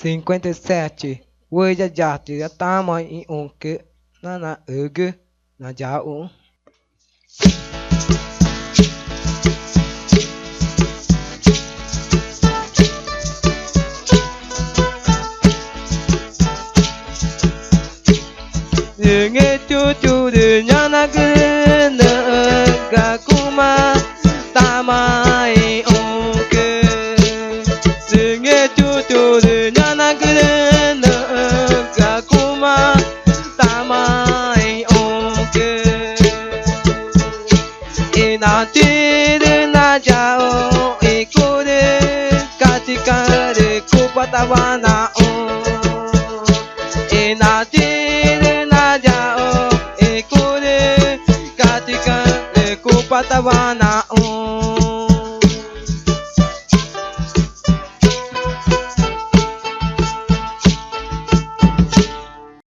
57. Wejajati atama I onke nana ugu na jau. Nge tu de nyana guna gakuma tamai onke. Nge tu de nyana guna gakuma tamai onke. Inati na jao ikure katika de kupatawana.